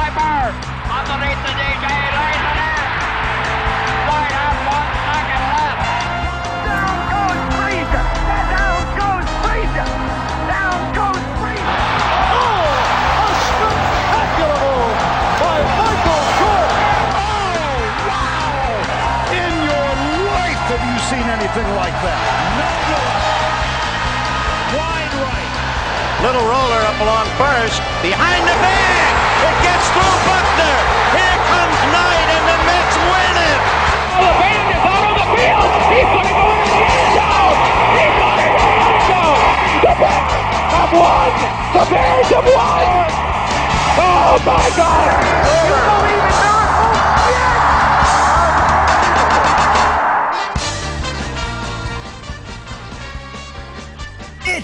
Bird. Underneath the DJ, lays it in. Right up 1 second left. Down goes Freezer. Down goes Freezer. Down goes Freezer. Oh, a spectacular move by Michael Jordan. Oh, wow. In your life have you seen anything like that? No. Wide right. Little roller up along first. Behind the bag. It gets through Buckner. Here comes Knight, and the Mets win it. The band is out on the field. He's going to go into the end zone. He's going to go in the end zone. The Bears have won. The Bears have won. Oh, my God. You believe in miracles? Yes.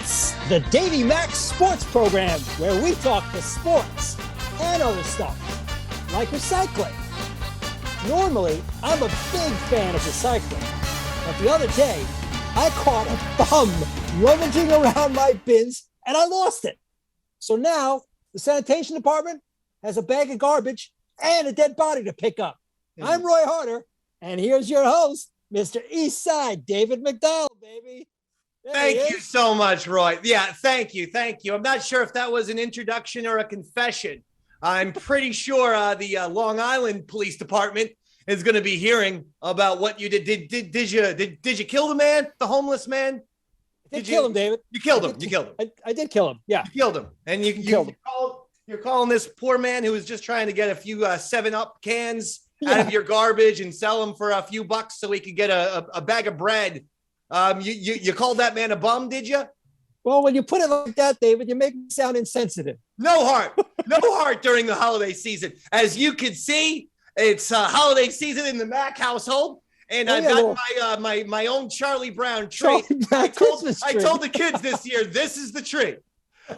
It's the Davey Mac Sports Program, where we talk the sports and other stuff, like recycling. Normally, I'm a big fan of recycling, but the other day, I caught a bum rummaging around my bins, and I lost it. So now, the sanitation department has a bag of garbage and a dead body to pick up. I'm Roy Harder, and here's your host, Mr. Eastside David McDowell, baby. Thank you so much, Roy. Yeah, thank you. I'm not sure if that was an introduction or a confession. I'm pretty sure the Long Island Police Department is going to be hearing about what you did. Did you kill the man, the homeless man? I did kill him, David. You killed him. You killed him. I did kill him. Yeah, you killed him. And you're calling this poor man who was just trying to get a few 7-Up cans out of your garbage and sell them for a few bucks so he could get a bag of bread. You called that man a bum, did you? Well, when you put it like that, David, you make me sound insensitive. No heart during the holiday season. As you can see, it's holiday season in the Mac household, and I've got my own Charlie Brown tree. I told the kids this year, this is the tree.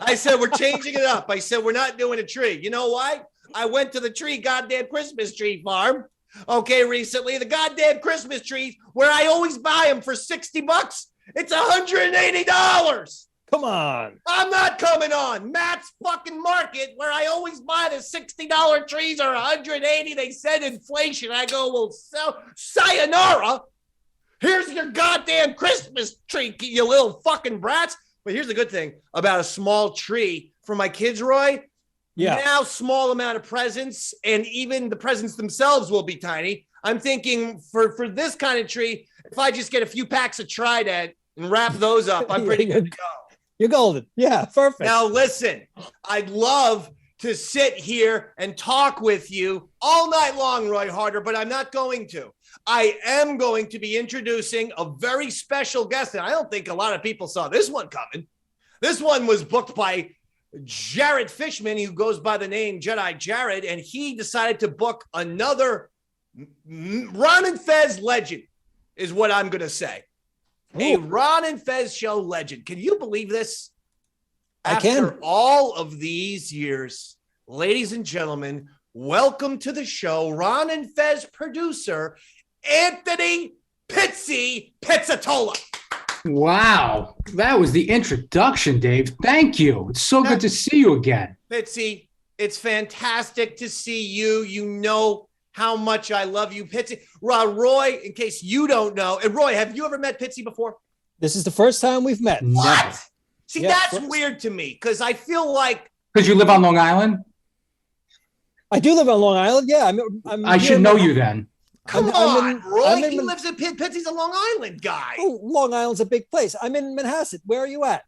I said, we're changing it up. I said, we're not doing a tree. You know why? I went to the goddamn Christmas tree farm. Okay, recently, the goddamn Christmas trees where I always buy them for $60. It's $180. Come on. I'm not coming on. Matt's fucking market where I always buy the $60 trees are $180. They said inflation. I go, well, sayonara. Here's your goddamn Christmas tree, you little fucking brats. But here's the good thing about a small tree for my kids, Roy. Yeah. Now, small amount of presents, and even the presents themselves will be tiny. I'm thinking for this kind of tree, if I just get a few packs of Trident and wrap those up, I'm pretty good to go. You're golden. Yeah, perfect. Now, listen, I'd love to sit here and talk with you all night long, Roy Harder, but I'm not going to. I am going to be introducing a very special guest, and I don't think a lot of people saw this one coming. This one was booked by Jared Fishman, who goes by the name Jedi Jared, and he decided to book another Ron and Fez legend, is what I'm going to say. Ooh. A Ron and Fez show legend. Can you believe this? After all of these years, ladies and gentlemen, welcome to the show, Ron and Fez producer, Anthony Pizzatolla. Wow, that was the introduction, Dave. Thank you. It's so good to see you again. Pitsy, it's fantastic to see you. You know how much I love you, Pitsy. Roy, in case you don't know, and Roy, have you ever met Pitsy before? This is the first time we've met. What? Never. See, that's weird to me because I feel like... Because you live on Long Island? I do live on Long Island, yeah. I should know you then. Come on, Roy. He lives in Pitzy's a Long Island guy. Oh, Long Island's a big place. I'm in Manhasset. Where are you at?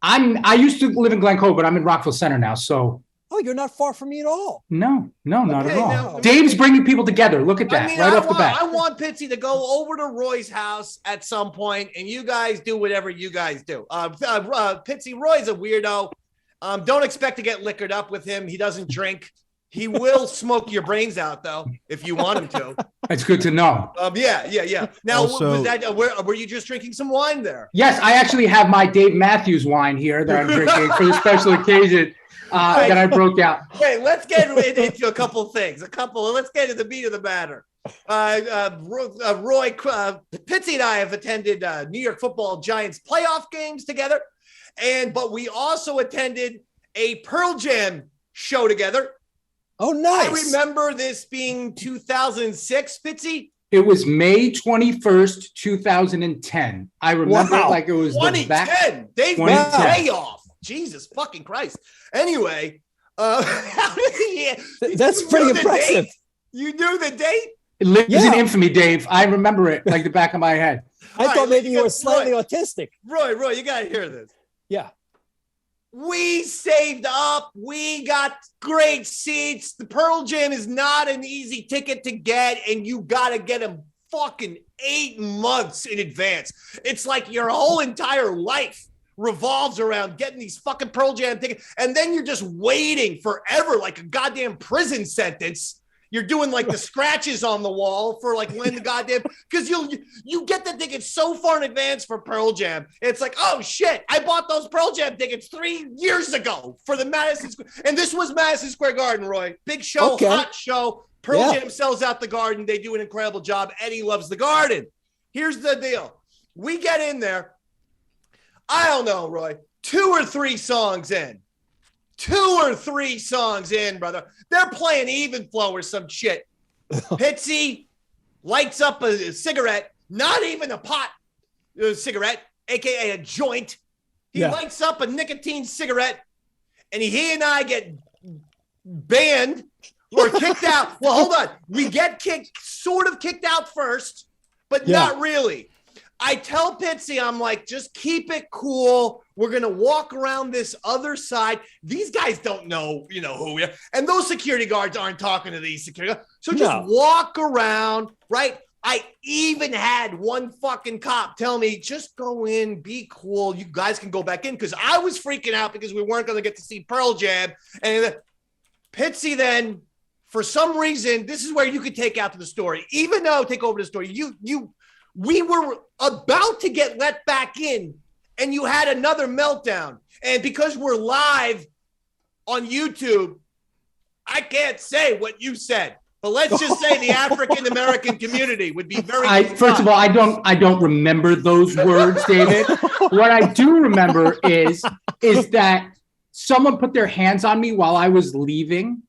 I used to live in Glen Cove, but I'm in Rockville Center now. So. Oh, you're not far from me at all. No, not at all. Now, Dave's bringing people together. Look at that, off the bat. I want Pitsy to go over to Roy's house at some point, and you guys do whatever you guys do. Pitsy, Roy's a weirdo. Don't expect to get liquored up with him. He doesn't drink. He will smoke your brains out, though, if you want him to. That's good to know. Yeah. Now, was that, were you just drinking some wine there? Yes, I actually have my Dave Matthews wine here that I'm drinking for the special occasion that I broke out. Wait, let's get into a couple things. Let's get to the meat of the matter. Roy, Pitzy and I have attended New York Football Giants playoff games together, but we also attended a Pearl Jam show together. Oh, nice. I remember this being 2006, Pitzy. It was May 21st, 2010. I remember it like it was 2010. Dave went way off. Jesus fucking Christ. Anyway, that's pretty impressive. You knew the date? It lives in infamy, Dave. I remember it like the back of my head. I thought maybe you were slightly autistic. Roy, you got to hear this. Yeah. We saved up. We got great seats. The Pearl Jam is not an easy ticket to get, and you got to get them fucking 8 months in advance. It's like your whole entire life revolves around getting these fucking Pearl Jam tickets, and then you're just waiting forever like a goddamn prison sentence. You're doing like the scratches on the wall for like when the goddamn, because you get the tickets so far in advance for Pearl Jam. It's like, oh shit, I bought those Pearl Jam tickets 3 years ago for the Madison Square, and this was Madison Square Garden, Roy. Big show, hot show. Pearl Jam sells out the Garden. They do an incredible job. Eddie loves the Garden. Here's the deal. We get in there. I don't know, Roy, 2 or 3 songs in. 2 or 3 songs in, brother. They're playing Even Flow or some shit. Pitzy lights up a cigarette, not even a pot cigarette, a.k.a. a joint. He lights up a nicotine cigarette, and he and I get banned or kicked out. Well, hold on. We get sort of kicked out first, but not really. I tell Pitzy, I'm like, just keep it cool. We're going to walk around this other side. These guys don't know, who we are. And those security guards aren't talking to these security guards. So just walk around, right? I even had one fucking cop tell me, just go in, be cool. You guys can go back in. Because I was freaking out because we weren't going to get to see Pearl Jam. And Pitzy then, for some reason, this is where you could take out to the story. Even though, take over the story, we were about to get let back in, and you had another meltdown. And because we're live on YouTube, I can't say what you said. But let's just say the African American community would be very. First of all, I don't remember those words, David. What I do remember is that someone put their hands on me while I was leaving.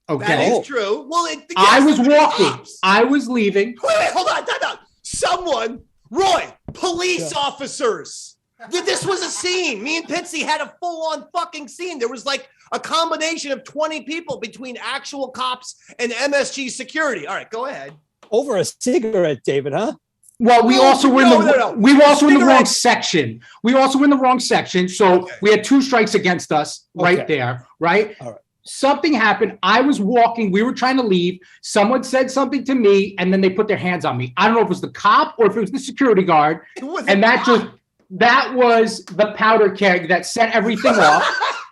Okay, that is true. Well, I was walking. I was leaving. Wait, hold on, time out. Someone, Roy, police officers. This was a scene. Me and Pitzy had a full-on fucking scene. There was like a combination of 20 people between actual cops and MSG security. All right, go ahead. Over a cigarette, David, huh? Well, we also were in the wrong section. We also were in the wrong section. So we had 2 strikes against us right there, right? All right. Something happened. I was walking. We were trying to leave. Someone said something to me, and then they put their hands on me. I don't know if it was the cop or if it was the security guard. And that was the powder keg that set everything off.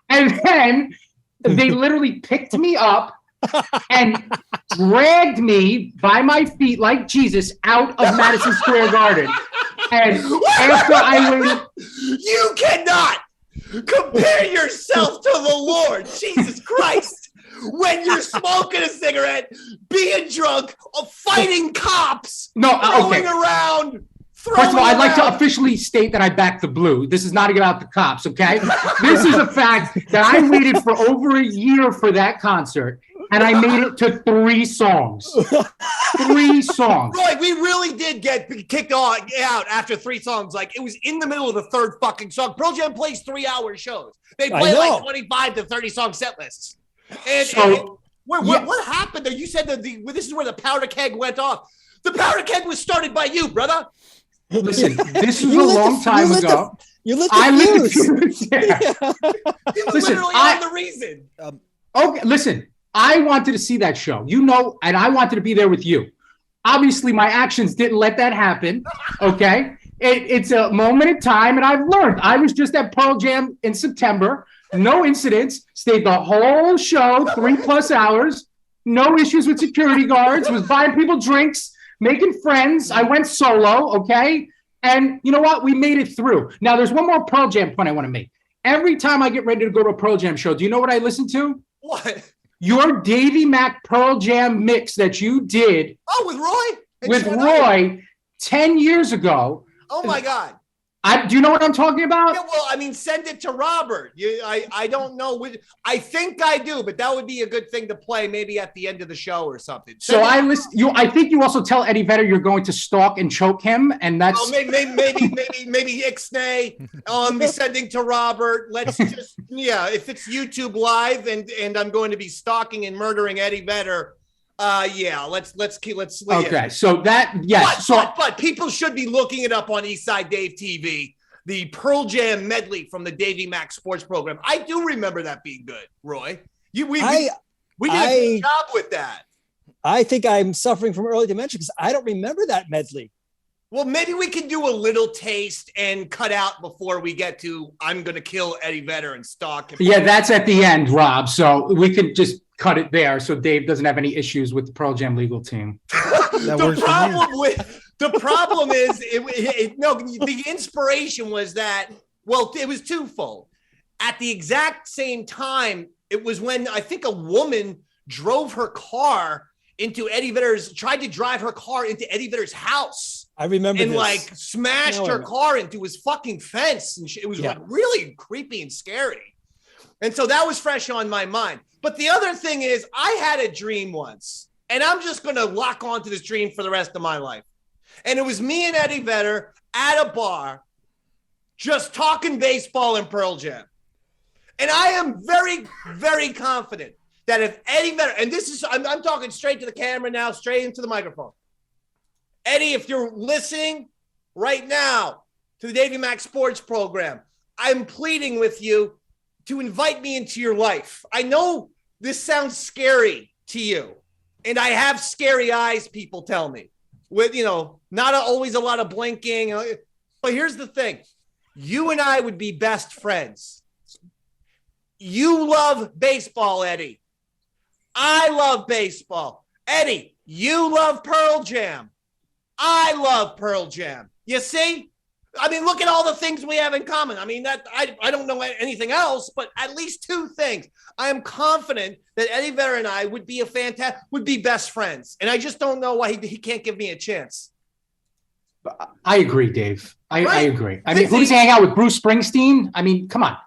And then they literally picked me up and dragged me by my feet like Jesus out of Madison Square Garden. And after I waited, you cannot compare yourself to the Lord, Jesus Christ, when you're smoking a cigarette, being drunk, fighting cops, going around. First of all, I'd like to officially state that I backed the blue. This is not about the cops, okay? This is a fact that I waited for over a year for that concert, and I made it to 3 songs. 3 songs. Roy, we really did get kicked out after 3 songs. Like, it was in the middle of the 3rd fucking song. Pearl Jam plays 3-hour shows. They play like 25 to 30 song set lists. And what happened there? You said that this is where the powder keg went off. The powder keg was started by you, brother. Listen, this was a long time ago. You lit the fuse. You were literally on the reason. Okay, listen. I wanted to see that show, and I wanted to be there with you. Obviously, my actions didn't let that happen, okay? It's a moment in time, and I've learned. I was just at Pearl Jam in September. No incidents. Stayed the whole show, 3+ hours. No issues with security guards. Was buying people drinks, making friends. I went solo, okay? And you know what? We made it through. Now, there's one more Pearl Jam point I want to make. Every time I get ready to go to a Pearl Jam show, do you know what I listen to? What? Your Davey Mac Pearl Jam mix that you did. Oh, with Roy? With Roy 10 years ago. Oh, my God. Do you know what I'm talking about? Yeah, well, I mean, send it to Robert. I don't know. I think I do, but that would be a good thing to play maybe at the end of the show or something. I think you also tell Eddie Vedder you're going to stalk and choke him, and that's maybe Ixnay. I'll be sending to Robert. Let's just if it's YouTube Live and I'm going to be stalking and murdering Eddie Vedder. Let's okay. So that but people should be looking it up on Eastside Dave TV. The Pearl Jam medley from the Davey Mac Sports Program. I do remember that being good, Roy. We did a good job with that. I think I'm suffering from early dementia because I don't remember that medley. Well, maybe we can do a little taste and cut out before we get to I'm going to kill Eddie Vedder and stalk him. Yeah, that's at the end, Rob. So we could just cut it there so Dave doesn't have any issues with the Pearl Jam legal team. The problem is the inspiration was that, well, it was twofold. At the exact same time, it was when I think a woman drove her car tried to drive her car into Eddie Vedder's house. I remember and smashed her car into his fucking fence. And it was really creepy and scary. And so that was fresh on my mind. But the other thing is I had a dream once, and I'm just going to lock onto this dream for the rest of my life. And it was me and Eddie Vedder at a bar just talking baseball and Pearl Jam. And I am very, very confident that if Eddie Vedder, and this is, I'm talking straight to the camera now, straight into the microphone. Eddie, if you're listening right now to the Davey Mac Sports Program, I'm pleading with you to invite me into your life. I know this sounds scary to you, and I have scary eyes, people tell me, with, not always a lot of blinking. But here's the thing. You and I would be best friends. You love baseball, Eddie. I love baseball. Eddie, you love Pearl Jam. I love Pearl Jam. You see? I mean, look at all the things we have in common. I mean, that I don't know anything else, but at least two things. I am confident that Eddie Vedder and I would be best friends. And I just don't know why he can't give me a chance. I agree, Dave. I agree. I mean, who does he hang out with? Bruce Springsteen? I mean, come on.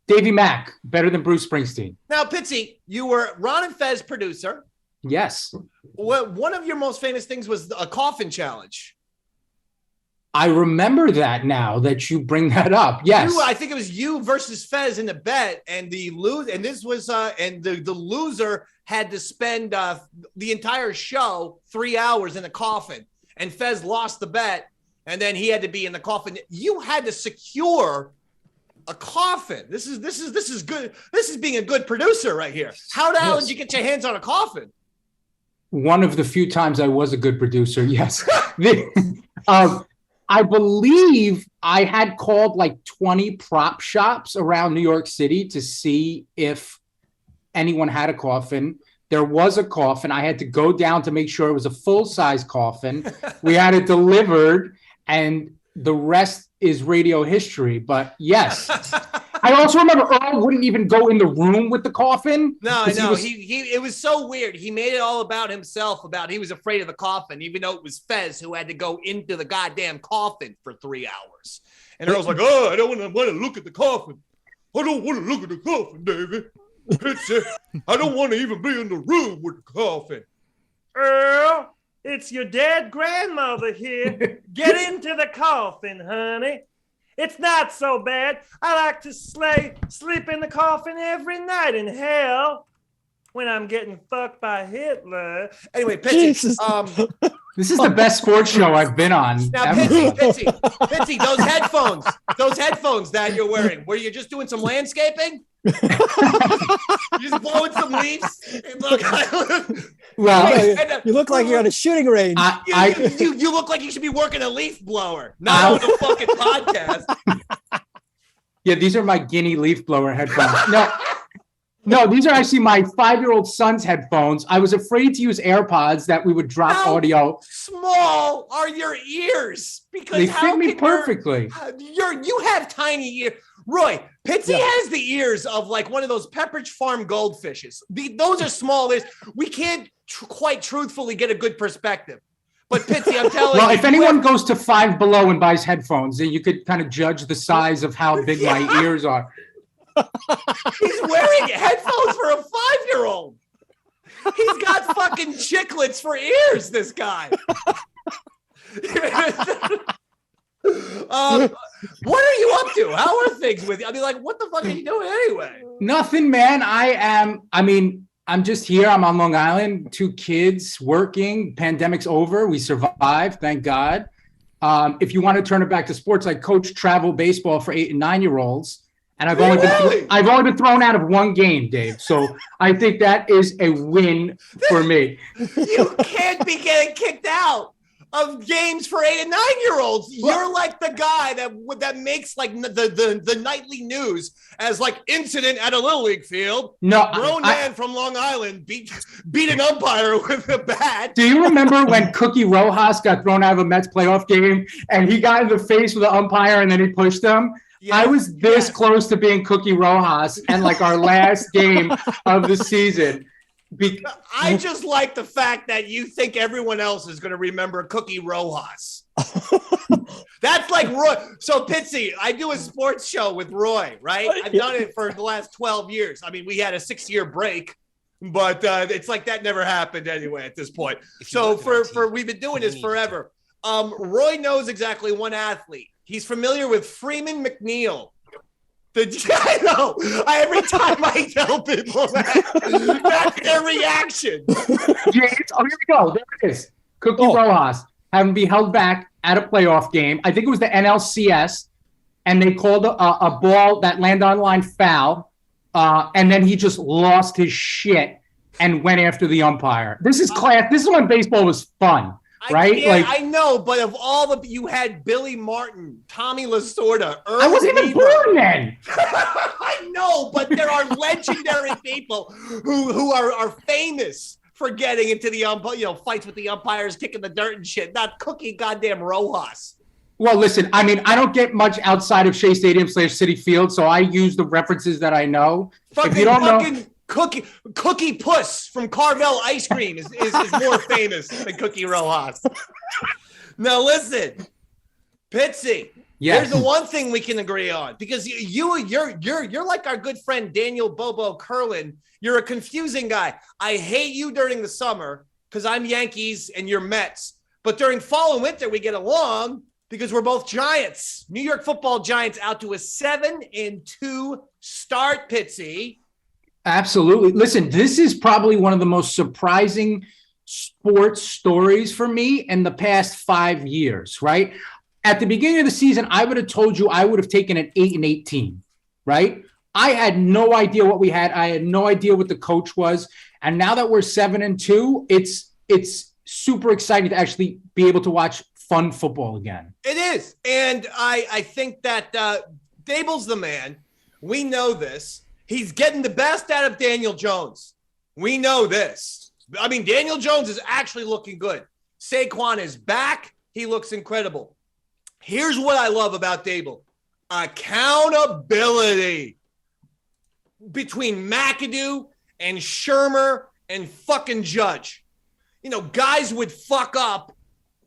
Davey Mac, better than Bruce Springsteen. Now, Pitzy, you were Ron and Fez producer. Yes. Well, one of your most famous things was a coffin challenge. I remember that now that you bring that up. Yes. I think it was you versus Fez in the bet, and the loser had to spend the entire show 3 hours in a coffin, and Fez lost the bet, and then he had to be in the coffin. You had to secure a coffin. This is good. This is being a good producer right here. How the hell did you get your hands on a coffin? One of the few times I was a good producer. Yes. I believe I had called like 20 prop shops around New York City to see if anyone had a coffin. There was a coffin. I had to go down to make sure it was a full-size coffin. We had it delivered, and the rest is radio history. But yes, I also remember Earl wouldn't even go in the room with the coffin. No, it was so weird. He made it all about himself, he was afraid of the coffin, even though it was Fez who had to go into the goddamn coffin for 3 hours. And Earl's like, oh, I don't want to look at the coffin. I don't want to look at the coffin, David. I don't want to even be in the room with the coffin. Earl, it's your dead grandmother here. Get into the coffin, honey. It's not so bad. I like to sleep in the coffin every night in hell when I'm getting fucked by Hitler. Anyway, Pitzy, this is the best sports show I've been on. Now, Pitzy, those headphones that you're wearing, were you just doing some landscaping? You just blowing some leaves? You look like you're on a shooting range. You look like you should be working a leaf blower, not on a fucking podcast. Yeah, these are my guinea leaf blower headphones. No, these are actually my 5-year-old son's headphones. I was afraid to use AirPods that we would drop audio. Small are your ears? Because they fit me perfectly. You have tiny ears. Roy, Pitzy has the ears of like one of those Pepperidge Farm goldfishes. Those are small ears. We can't quite truthfully get a good perspective. But Pitzy, I'm telling you. Well, if anyone goes to Five Below and buys headphones, then you could kind of judge the size of how big my ears are. He's wearing headphones for a 5-year-old. He's got fucking chiclets for ears, this guy. What are you up to? How are things with you? I mean, like, what the fuck are you doing anyway? Nothing, man. I'm just here. I'm on Long Island, 2 kids, working. Pandemic's over. We survived, thank God. If you want to turn it back to sports, I coach travel baseball for 8 and 9-year-olds. And I've only been thrown out of 1 game, Dave. So I think that is a win for me. You can't be getting kicked out of games for 8 and 9-year-olds. You're like the guy that makes like the nightly news as like incident at a Little League field. No, grown man from Long Island beat an umpire with a bat. Do you remember when Cookie Rojas got thrown out of a Mets playoff game and he got in the face with the umpire and then he pushed him? Yes, I was this close to being Cookie Rojas and like our last game of the season. I just like the fact that you think everyone else is going to remember Cookie Rojas. That's like Roy. So Pitzy, I do a sports show with Roy, right? I've done it for the last 12 years. I mean, we had a 6-year break, but it's like that never happened anyway at this point. So for we've been doing this forever. Roy knows exactly one athlete. He's familiar with Freeman McNeil. I know. Every time I tell people that's their reaction. Here we go. There it is. Cookie Rojas having to be held back at a playoff game. I think it was the NLCS, and they called a ball that landed on line foul, and then he just lost his shit and went after the umpire. This is class. This is when baseball was fun. Right? I know, but of all you had Billy Martin, Tommy Lasorda, Earl. I wasn't even born then. I know, but there are legendary people who are famous for getting into the fights with the umpires, kicking the dirt and shit. Not Cookie goddamn Rojas. Well, listen, I mean, I don't get much outside of Shea Stadium / Citi Field, so I use the references that I know. If you don't know. Cookie Puss from Carvel Ice Cream is more famous than Cookie Rojas. Now listen, Pitzy. Yes. There's the one thing we can agree on, because you're like our good friend Daniel Bobo Curlin. You're a confusing guy. I hate you during the summer because I'm Yankees and you're Mets, but during fall and winter we get along because we're both Giants. New York Football Giants out to a 7-2 start, Pitzy. Absolutely. Listen, this is probably one of the most surprising sports stories for me in the past 5 years, right? At the beginning of the season, I would have told you I would have taken an 8-18, right? I had no idea what we had. I had no idea what the coach was. And now that we're 7-2, it's super exciting to actually be able to watch fun football again. It is. And I think that Dable's the man. We know this. He's getting the best out of Daniel Jones. We know this. I mean, Daniel Jones is actually looking good. Saquon is back. He looks incredible. Here's what I love about Dable. Accountability between McAdoo and Shermer and fucking Judge. You know, guys would fuck up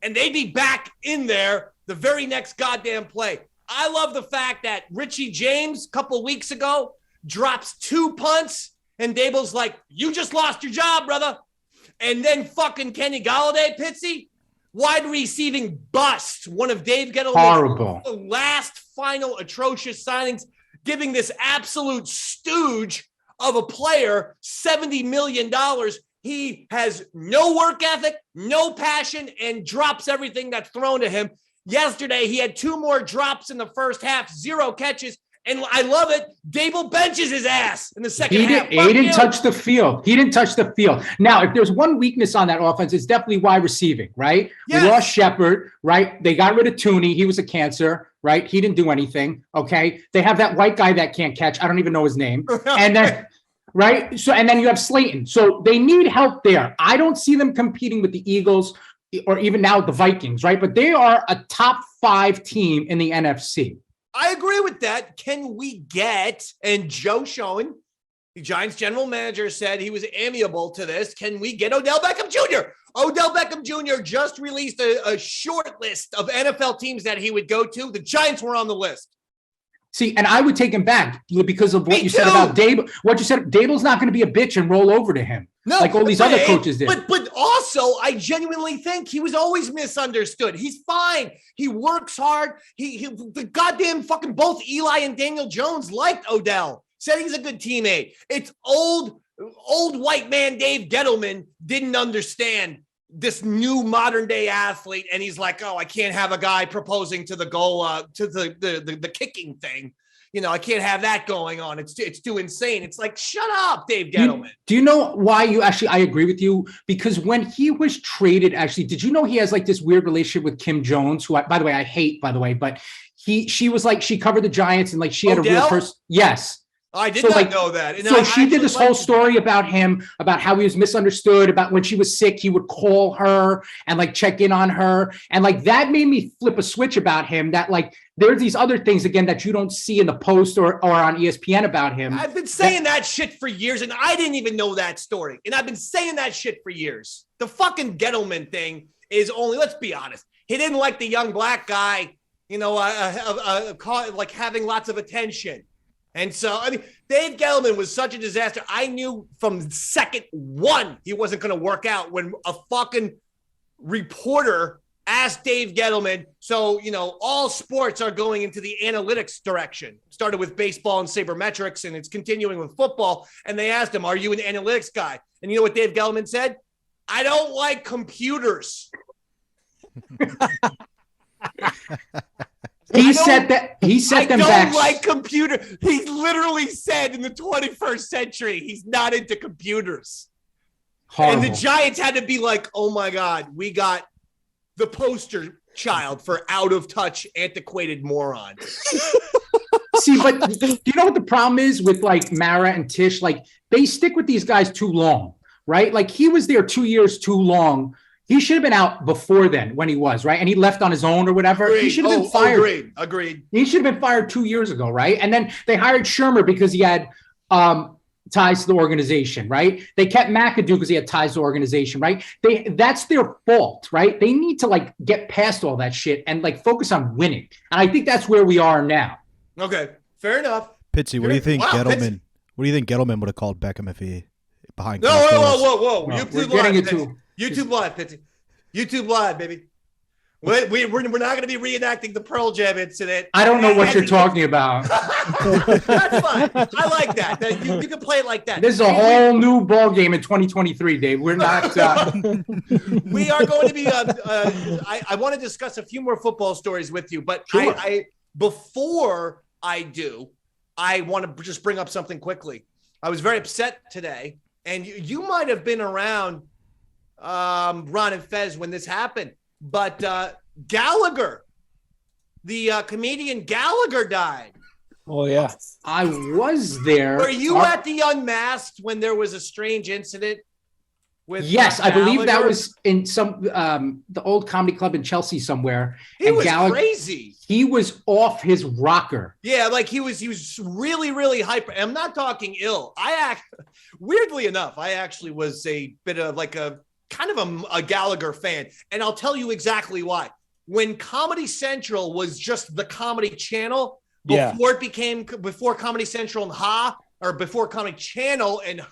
and they'd be back in there the very next goddamn play. I love the fact that Richie James a couple weeks ago drops 2 punts, and Dable's like, you just lost your job, brother. And then fucking Kenny Golladay, Pitzy, wide receiving bust. One of Dave Gettleman's last final atrocious signings, giving this absolute stooge of a player $70 million. He has no work ethic, no passion, and drops everything that's thrown to him. Yesterday, he had 2 more drops in the first half, 0 catches. And I love it. Dable benches his ass in the second half. He didn't touch the field. He didn't touch the field. Now, if there's one weakness on that offense, it's definitely wide receiving, right? Yes. We lost Shepard, right? They got rid of Tooney. He was a cancer, right? He didn't do anything, okay? They have that white guy that can't catch. I don't even know his name. And then, right? So, and then you have Slayton. So they need help there. I don't see them competing with the Eagles or even now the Vikings, right? But they are a top 5 team in the NFC. I agree with that. Can we get, and Joe showing, The Giants general manager said he was amiable to this. Can we get Odell Beckham Jr.? Odell Beckham Jr. just released a short list of NFL teams that he would go to. The Giants were on the list. See, and I would take him back because of what you said about Dable. What you said, Dable's not going to be a bitch and roll over to him like all these other coaches did. But also, I genuinely think he was always misunderstood. He's fine. He works hard. The goddamn fucking both Eli and Daniel Jones liked Odell. Said he's a good teammate. It's old white man Dave Gettleman didn't understand this new modern day athlete, and he's like, "Oh, I can't have a guy proposing to the goal, to the kicking thing. You know, I can't have that going on. It's too insane." It's like, shut up, Dave Gettleman. Do you know why I agree with you? Because when he was traded, did you know he has like this weird relationship with Kim Jones, who by the way I hate, but she was like, she covered the Giants and like she had a real person. Yes. I did not know that. And so she did this whole story about him, about how he was misunderstood, about when she was sick, he would call her and like check in on her. And like that made me flip a switch about him, that like there's these other things again that you don't see in the Post or on ESPN about him. I've been saying that shit for years and I didn't even know that story. And I've been saying that shit for years. The fucking Gettleman thing is only, let's be honest, he didn't like the young black guy, you know, like having lots of attention. And so, I mean, Dave Gettleman was such a disaster. I knew from second one he wasn't going to work out when a fucking reporter asked Dave Gettleman, so, you know, all sports are going into the analytics direction. Started with baseball and sabermetrics, and it's continuing with football. And they asked him, are you an analytics guy? And you know what Dave Gettleman said? I don't like computers. He said them back. I don't like computer. He literally said in the 21st century, he's not into computers. Horrible. And the Giants had to be like, oh my God, we got the poster child for out of touch, antiquated moron. See, but do you know what the problem is with like Mara and Tish? Like they stick with these guys too long, right? Like he was there 2 years too long. He should have been out before then when he was, right? And he left on his own or whatever. Agreed. He should have been fired. Agreed. He should have been fired 2 years ago, right? And then they hired Shermer because he had ties to the organization, right? They kept McAdoo because he had ties to the organization, right? That's their fault, right? They need to like get past all that shit and like focus on winning. And I think that's where we are now. Okay, fair enough. Pitzy, what do you think Gettleman? What do you think Gettleman would have called Beckham if he behind? No, whoa! No, YouTube Live, Pitzy. YouTube Live, baby. We're not going to be reenacting the Pearl Jam incident. I don't know what you're talking about. That's fine. I like that. You can play it like that. This is a whole new ball game in 2023, Dave. We're not. We are going to be. I want to discuss a few more football stories with you, but sure. Before I do, I want to just bring up something quickly. I was very upset today, and you might have been around. Ron and Fez when this happened, but Gallagher, the comedian Gallagher died. Oh yeah, I was there. Were you at the Unmasked when there was a strange incident with? Yes, I believe that was in some the old comedy club in Chelsea somewhere. He was crazy. He was off his rocker. Yeah, like he was really, really hyper. I'm not talking ill. Weirdly enough, I actually was a bit of like a kind of a Gallagher fan. And I'll tell you exactly why. When Comedy Central was just the Comedy Channel, before Comedy Central and before Comedy Channel and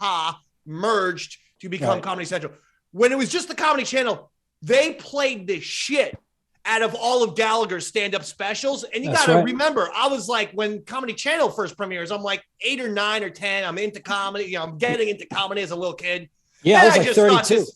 merged to become Comedy Central. When it was just the Comedy Channel, they played the shit out of all of Gallagher's stand-up specials. And you got to remember, I was like, when Comedy Channel first premieres, I'm like 8 or 9 or 10. I'm into comedy. You know, I'm getting into comedy as a little kid. Yeah, I was like 32.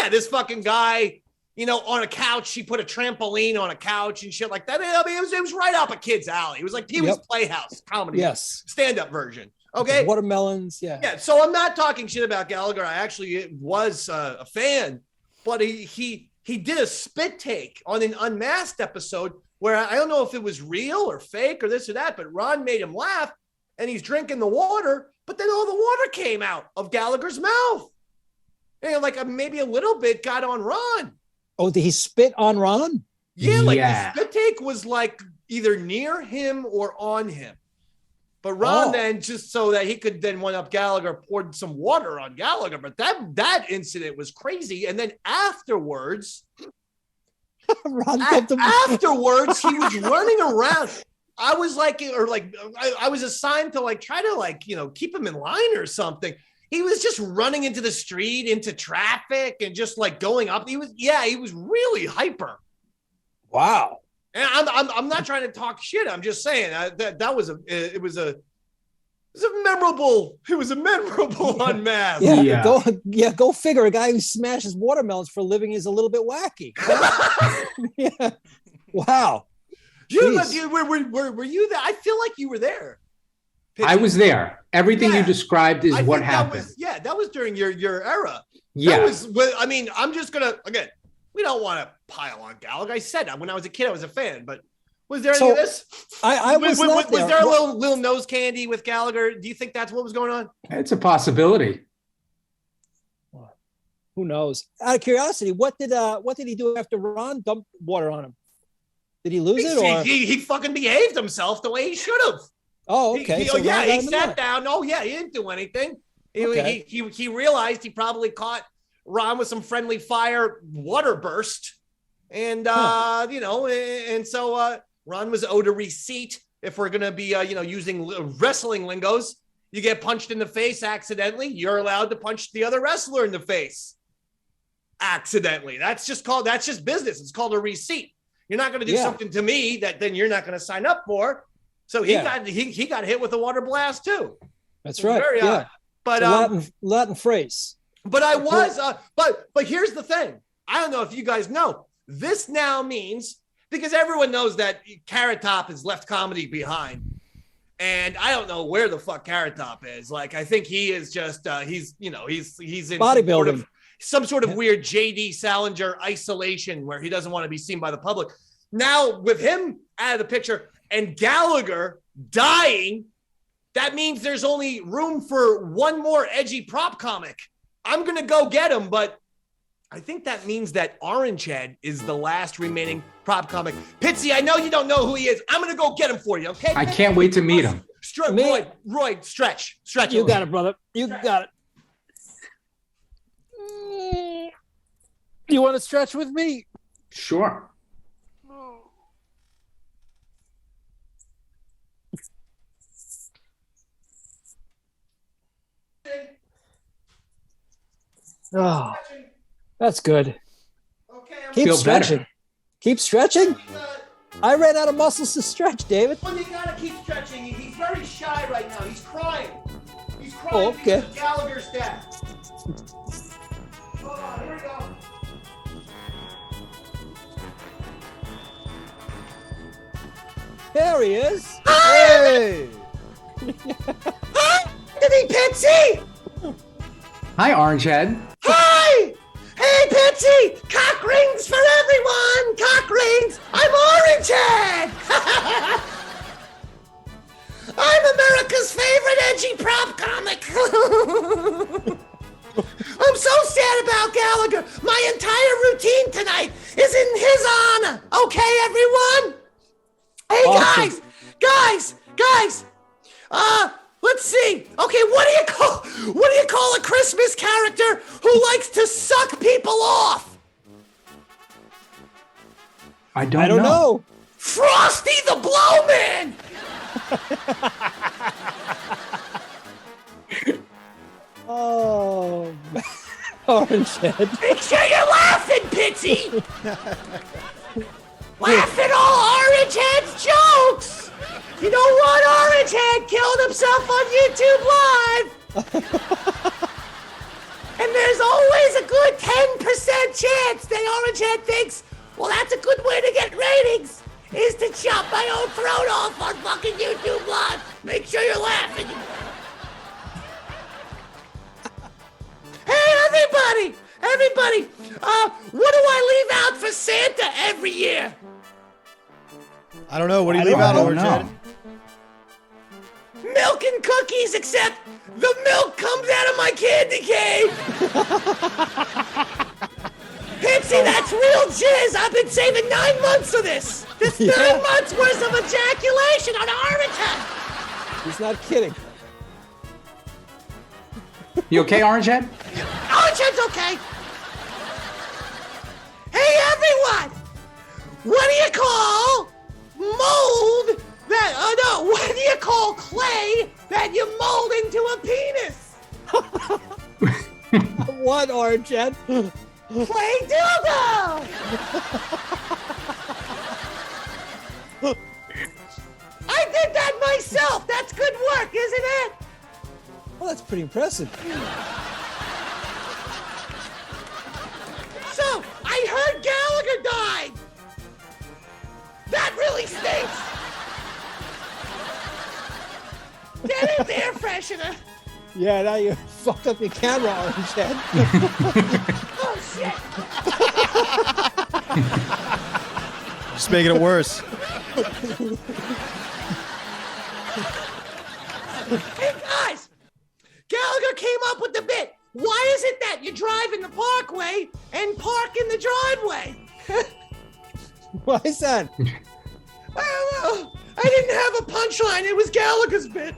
This fucking guy, you know, on a couch, he put a trampoline on a couch and shit like that. I mean, it was right up a kid's alley. It was like Pee-wee's Playhouse comedy, stand-up version. Okay, watermelons, yeah. So I'm not talking shit about Gallagher. I actually was a fan, but he did a spit take on an Unmasked episode where I don't know if it was real or fake or this or that, but Ron made him laugh, and he's drinking the water, but then all the water came out of Gallagher's mouth. And like maybe a little bit got on Ron. Oh, did he spit on Ron? Yeah, like the spit take was like either near him or on him. But Ron then, just so that he could then one-up Gallagher, poured some water on Gallagher. But that incident was crazy. And then afterwards, afterwards, he was running around. I was like, I was assigned to like try to like, you know, keep him in line or something. He was just running into the street, into traffic, and just like going up. He was really hyper. Wow. And I'm not trying to talk shit. I'm just saying it was a memorable unmask. Go figure. A guy who smashes watermelons for a living is a little bit wacky. Yeah. Wow. Were you there? I feel like you were there. Pitzy. I was there. Everything you described is what happened. That was during your era. Yeah. I'm just gonna, again, we don't want to pile on Gallagher. I said that when I was a kid, I was a fan, but was there any of this? Was there a little nose candy with Gallagher? Do you think that's what was going on? It's a possibility. Who knows? Out of curiosity, what did he do after Ron dumped water on him? Did he lose it, or he fucking behaved himself the way he should have? Oh, okay. He sat down. Oh, yeah, he didn't do anything. He realized he probably caught Ron with some friendly fire water burst. And, so Ron was owed a receipt. If we're going to be, using wrestling lingos, you get punched in the face accidentally, you're allowed to punch the other wrestler in the face accidentally. That's just business. It's called a receipt. You're not going to do something to me that then you're not going to sign up for. So he got hit with a water blast too. That's right. Very odd. But Latin phrase. But I was but here's the thing. I don't know if you guys know. This now means, because everyone knows that Carrot Top has left comedy behind. And I don't know where the fuck Carrot Top is. Like, I think he is just he's in bodybuilding. Some sort of weird JD Salinger isolation where he doesn't want to be seen by the public. Now, with him out of the picture and Gallagher dying, that means there's only room for one more edgy prop comic. I'm going to go get him, but I think that means that Orange Head is the last remaining prop comic. Pitzy, I know you don't know who he is. I'm going to go get him for you, okay? I can't wait to meet him. Roy, stretch. You got it, brother. You got it. You want to stretch with me? Sure. Oh, that's good. Okay, Keep stretching. Better. Keep stretching. I ran out of muscles to stretch, David. Well, you gotta keep stretching. He's very shy right now. He's crying. He's crying because of Gallagher's death. Hold on, here we go. There he is. Hey! Hi, Pitzy! Hi, Orange Head. Hi! Hey, Pitzy! Cock rings for everyone! Cock rings! I'm Orange Head! I'm America's favorite edgy prop comic! I'm so sad about Gallagher! My entire routine tonight is in his honor! Okay, everyone? Hey, awesome. guys! Let's see. Okay, what do you call a Christmas character who likes to suck people off? I don't know. Frosty the Blowman. Oh, Orange Head. Make sure you're laughing, Pitzy. Laugh at all Orange Head's jokes. You know what? Orange Head killed himself on YouTube Live. And there's always a good 10% chance that Orange Head thinks, well, that's a good way to get ratings, is to chop my own throat off on fucking YouTube Live. Make sure you're laughing. Hey, everybody, what do I leave out for Santa every year? I don't know. What do you leave out, Orange Head? Milk and cookies, except the milk comes out of my candy cane. Pitzy, that's real jizz. I've been saving 9 months of this. This 9 months worth of ejaculation on Orange Head. He's not kidding. You okay, Orangehead? Orangehead's okay. Hey, everyone! What do you call mold that, what do you call clay that you mold into a penis? What, Orangehead? Clay dildo! I did that myself. That's good work, isn't it? Well, that's pretty impressive. So, I heard Gallagher died. That really stinks. Get in there, freshener. Yeah, now you fucked up your camera, Orangehead. Oh, shit. Just making it worse. Hey, guys. Gallagher came up with the bit. Why is it that you drive in the parkway and park in the driveway? Why is that? I don't know. I didn't have a punchline. It was Gallagher's bit.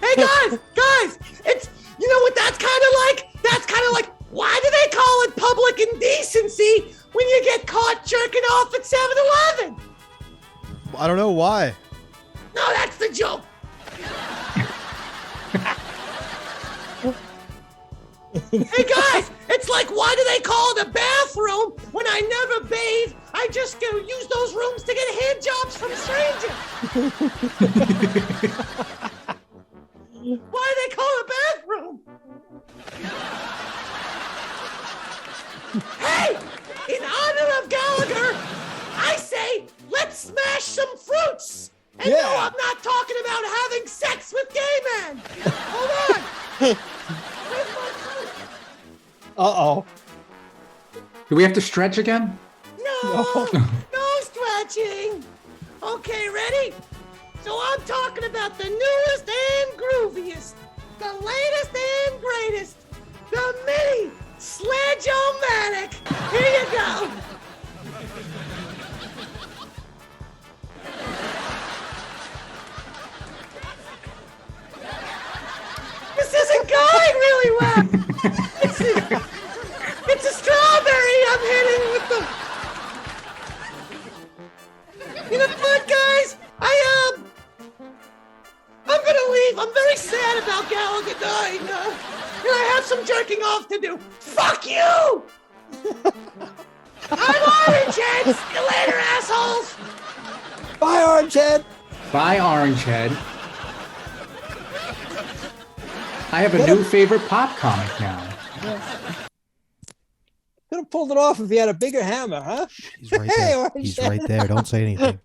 Hey, guys, it's, you know what that's kind of like? That's kind of like, why do they call it public indecency when you get caught jerking off at 7-Eleven? I don't know why. No, that's the joke. Hey guys, it's like, why do they call it a bathroom when I never bathe? I just go use those rooms to get hand jobs from strangers. Why do they call it a bathroom? Hey, in honor of Gallagher, I say let's smash some fruits. And no, I'm not talking about having sex with gay men. Hold on. Where's my fruit? Uh-oh. Do we have to stretch again? No stretching. Okay, ready? So I'm talking about the newest and grooviest, the latest and greatest, the mini sledge-o-matic. Here you go. This isn't going really well. It's a strawberry I'm hitting with the... You know what, guys? I'm gonna leave. I'm very sad about Gallagher dying. And I have some jerking off to do. Fuck you! I'm Orangehead. See you later, assholes. Bye, Orangehead. Bye, Orangehead. I have a new favorite pop comic now. Could have pulled it off if he had a bigger hammer, huh? He's right there. He's right there. Don't say anything.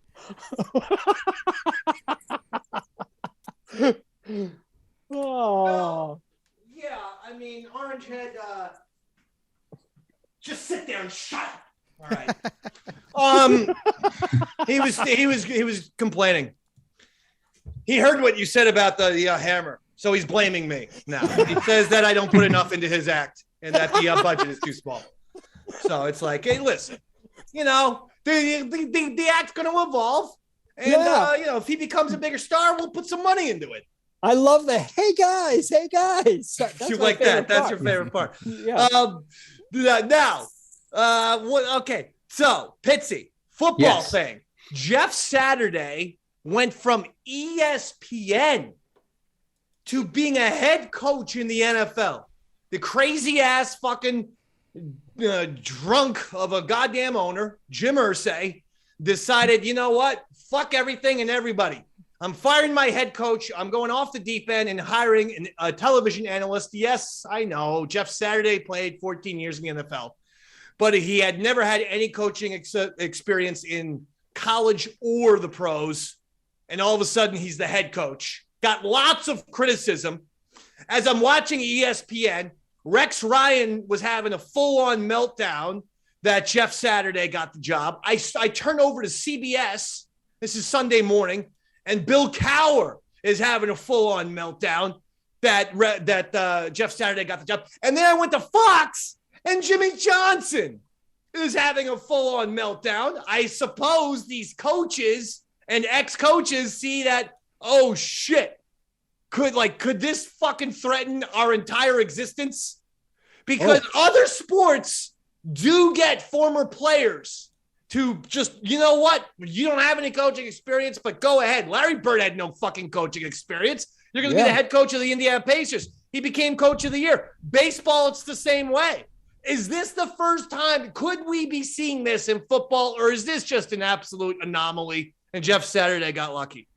Oh. Yeah, I mean, Orangehead, just sit there and shut up. All right. He was complaining. He heard what you said about the hammer, so he's blaming me now. He says that I don't put enough into his act and that the budget is too small. So it's like, hey, listen, you know, the act's going to evolve, and you know, if he becomes a bigger star, we'll put some money into it. I love the hey guys. That's you like that? That's your favorite part. Yeah. Now, okay. So Pitzy football thing. Jeff Saturday went from ESPN to being a head coach in the NFL. The crazy ass fucking drunk of a goddamn owner, Jim Irsay, decided, you know what? Fuck everything and everybody. I'm firing my head coach. I'm going off the deep end and hiring a television analyst. Yes, I know. Jeff Saturday played 14 years in the NFL, but he had never had any coaching experience in college or the pros. And all of a sudden, he's the head coach. Got lots of criticism. As I'm watching ESPN, Rex Ryan was having a full-on meltdown that Jeff Saturday got the job. I turn over to CBS. This is Sunday morning. And Bill Cowher is having a full-on meltdown that Jeff Saturday got the job. And then I went to Fox and Jimmy Johnson is having a full-on meltdown. I suppose these coaches and ex-coaches see that, oh shit, could this fucking threaten our entire existence? Because other sports do get former players to just, you know what? You don't have any coaching experience, but go ahead. Larry Bird had no fucking coaching experience. You're going to be the head coach of the Indiana Pacers. He became coach of the year. Baseball, it's the same way. Is this the first time? Could we be seeing this in football, or is this just an absolute anomaly and Jeff Saturday got lucky?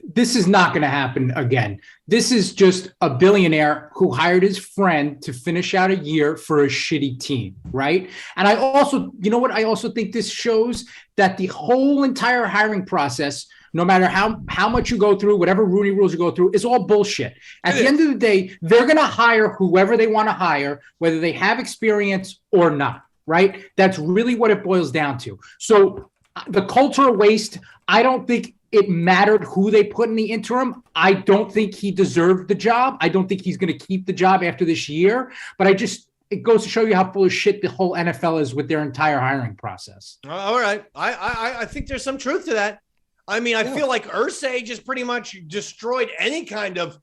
This is not going to happen again. This is just a billionaire who hired his friend to finish out a year for a shitty team, right? And I also, you know what? I also think this shows that the whole entire hiring process, no matter how much you go through, whatever Rooney rules you go through, is all bullshit. At the end of the day, they're going to hire whoever they want to hire, whether they have experience or not, right? That's really what it boils down to. So the Colts are a waste. I don't think it mattered who they put in the interim. I don't think he deserved the job. I don't think he's going to keep the job after this year. But it goes to show you how full of shit the whole NFL is with their entire hiring process. All right. I think there's some truth to that. I mean, I feel like Irsay just pretty much destroyed any kind of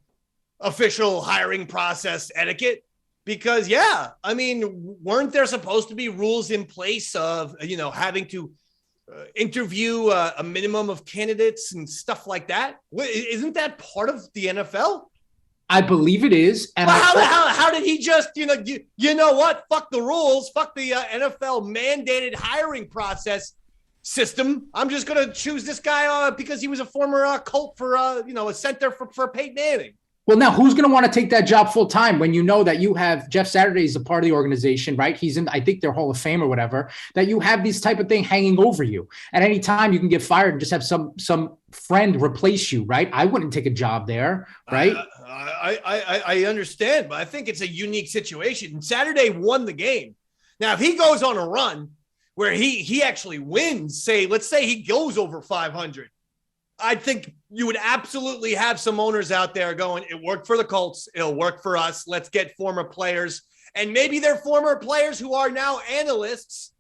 official hiring process etiquette because, I mean, weren't there supposed to be rules in place of, having to interview a minimum of candidates and stuff like that? Isn't that part of the NFL? I believe it is. And how did he just, you know what? Fuck the rules. Fuck the NFL mandated hiring process system. I'm just going to choose this guy because he was a former Colt for, a center for Peyton Manning. Well, now who's going to want to take that job full time when you know that you have Jeff Saturday is a part of the organization, right? He's in, I think, their Hall of Fame or whatever, that you have this type of thing hanging over you. At any time you can get fired and just have some friend replace you, right? I wouldn't take a job there, right? I understand, but I think it's a unique situation. And Saturday won the game. Now, if he goes on a run where he actually wins, let's say he goes over 500, I think you would absolutely have some owners out there going, it worked for the Colts. It'll work for us. Let's get former players. And maybe they're former players who are now analysts,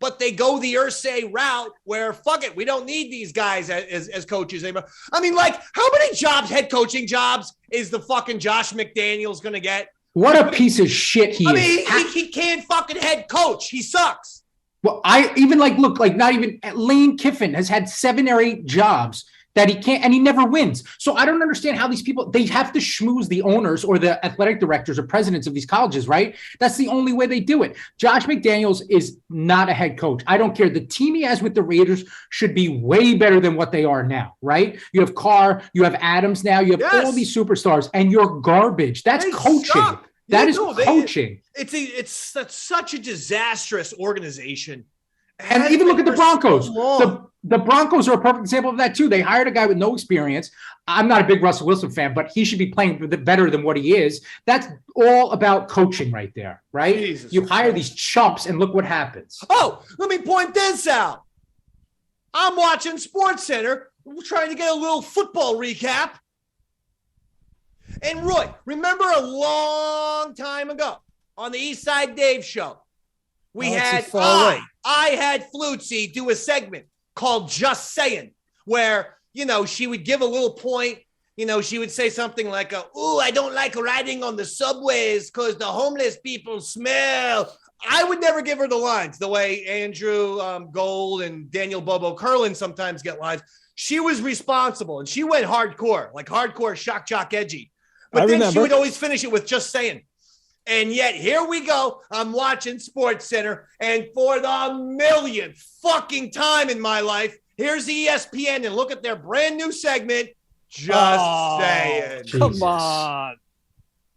but they go the Irsay route where, fuck it, we don't need these guys as coaches anymore. I mean, like, how many head coaching jobs is the fucking Josh McDaniels going to get? What a piece of shit he is. He can't fucking head coach. He sucks. Well, not even Lane Kiffin has had 7 or 8 jobs that he can't, and he never wins. So I don't understand how these people, they have to schmooze the owners or the athletic directors or presidents of these colleges, right? That's the only way they do it. Josh McDaniels is not a head coach. I don't care. The team he has with the Raiders should be way better than what they are now, right? You have Carr, you have Adams now, you have all these superstars, and you're garbage. That's coaching. That is coaching. It's such a disastrous organization. And even look at the Broncos. The Broncos are a perfect example of that too. They hired a guy with no experience. I'm not a big Russell Wilson fan, but he should be playing better than what he is. That's all about coaching right there, right? Jesus you hire these chumps and look what happens. Oh, let me point this out. I'm watching SportsCenter. We're trying to get a little football recap. And Roy, remember a long time ago on the Eastside Dave show, I had Flutzy do a segment called Just Saying, where, she would give a little point. She would say something like, I don't like riding on the subways because the homeless people smell. I would never give her the lines the way Andrew Gold and Daniel Bobo Curlin sometimes get lines. She was responsible, and she went hardcore, like hardcore shock jock edgy. But then she would always finish it with Just Saying. And yet here we go. I'm watching SportsCenter, and for the millionth fucking time in my life, here's ESPN, and look at their brand new segment, Just Saying. Come on.